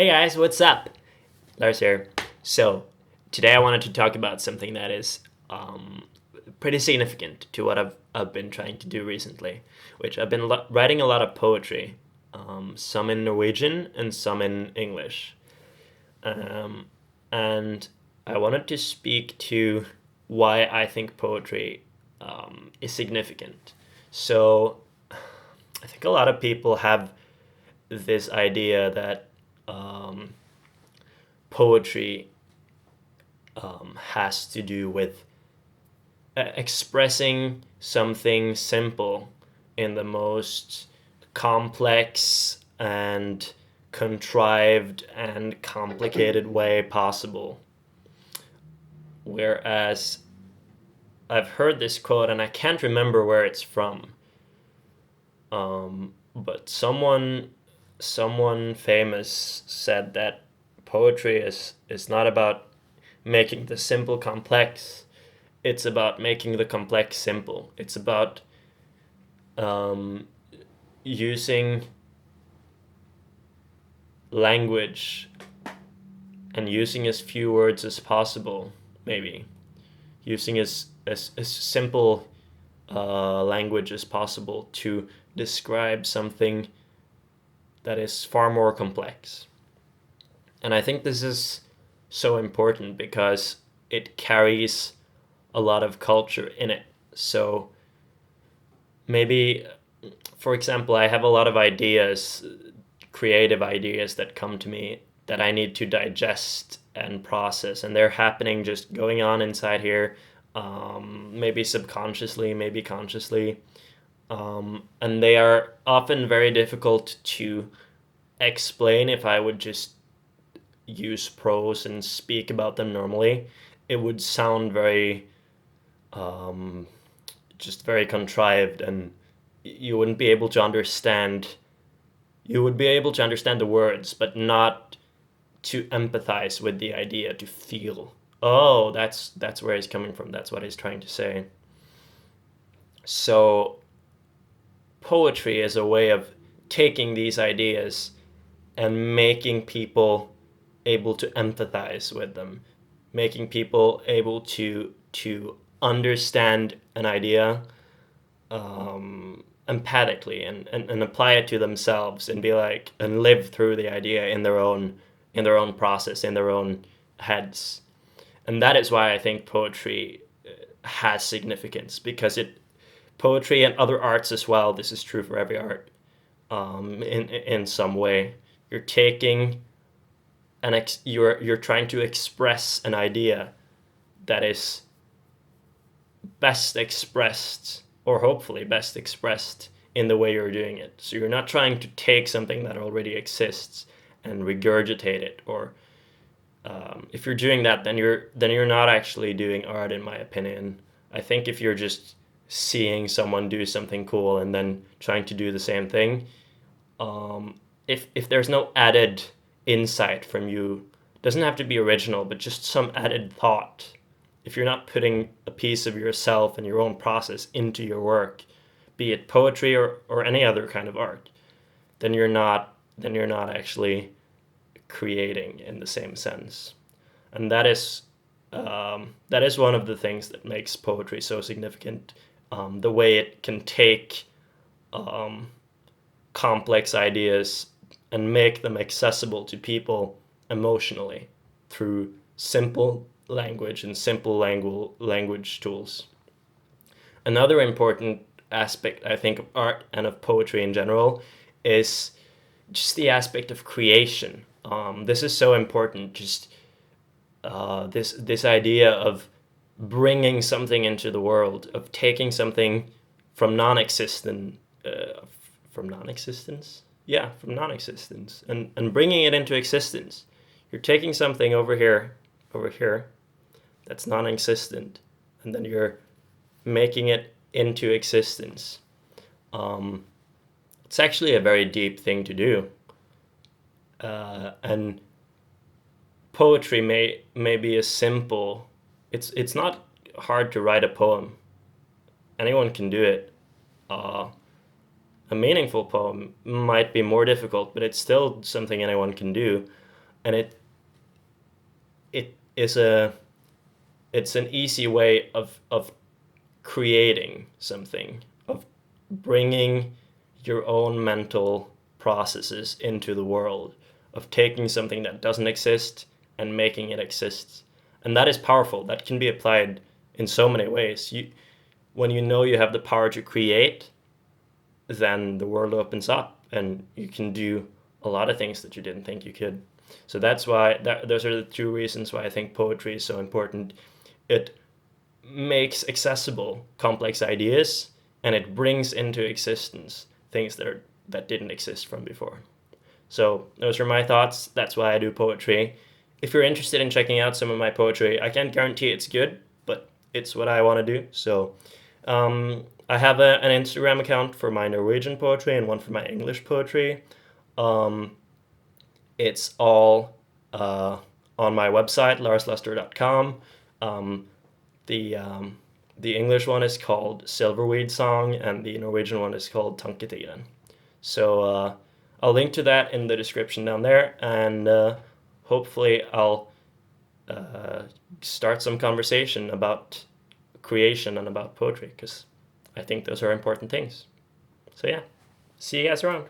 Hey guys, what's up? Lars here. So, today I wanted to talk about something that is pretty significant to what I've been trying to do recently, which I've been writing a lot of poetry, some in Norwegian and some in English. Um, and I wanted to speak to why I think poetry is significant. So, I think a lot of people have this idea that um, poetry has to do with expressing something simple in the most complex and contrived and complicated way possible. Whereas I've heard this quote and I can't remember where it's from, but someone famous said that poetry is not about making the simple complex. It's about making the complex simple. It's about um, using language and using as few words as possible, maybe. Using as simple language as possible to describe something that is far more complex. And I think this is so important because it carries a lot of culture in it. So maybe, for example, I have a lot of ideas, creative ideas that come to me that I need to digest and process, and they're happening just going on inside here, maybe subconsciously, maybe consciously. And they are often very difficult to explain if I would just use prose and speak about them normally. It would sound very um, just very contrived, and you wouldn't be able to understand. You would be able to understand the words, but not to empathize with the idea, to feel. Oh, that's where he's coming from. That's what he's trying to say. So poetry is a way of taking these ideas and making people able to empathize with them, making people able to understand an idea empathically and apply it to themselves and be like and live through the idea in their own process in their own heads. And that is why I think poetry has significance, because it poetry and other arts as well, this is true for every art, in some way you're taking you're trying to express an idea that is best expressed, or hopefully best expressed, in the way you're doing it. So you're not trying to take something that already exists and regurgitate it, or if you're doing that, then you're not actually doing art, in my opinion. I think if you're just seeing someone do something cool and then trying to do the same thing, if there's no added insight from you, doesn't have to be original, but just some added thought. If you're not putting a piece of yourself and your own process into your work, be it poetry or any other kind of art, then you're not actually creating in the same sense. And that is one of the things that makes poetry so significant. The way it can take um, complex ideas and make them accessible to people emotionally through simple language and simple language tools. Another important aspect, I think, of art and of poetry in general is just the aspect of creation. This is so important. Just this idea of bringing something into the world, of taking something from non-existent, from non-existence, yeah, from non-existence, and bringing it into existence. You're taking something over here, that's non-existent, and then you're making it into existence. Um, it's actually a very deep thing to do, and poetry may be a simple. It's not hard to write a poem. Anyone can do it. Uh, a meaningful poem might be more difficult, but it's still something anyone can do. and it is a it's an easy way of creating something, of bringing your own mental processes into the world, of taking something that doesn't exist and making it exist. And that is powerful. That can be applied in so many ways. When you know you have the power to create, then the world opens up and you can do a lot of things that you didn't think you could. So that's why those are the two reasons why I think poetry is so important. It makes accessible complex ideas, and it brings into existence things that didn't exist from before. So those are my thoughts. That's why I do poetry. If you're interested in checking out some of my poetry, I can't guarantee it's good, but it's what I want to do. So I have an Instagram account for my Norwegian poetry and one for my English poetry. Um, it's all on my website, larslester.com. The English one is called Silverweed Song, and the Norwegian one is called Tanketigeren. So I'll link to that in the description down there, and hopefully I'll start some conversation about creation and about poetry, because I think those are important things. So yeah, see you guys around.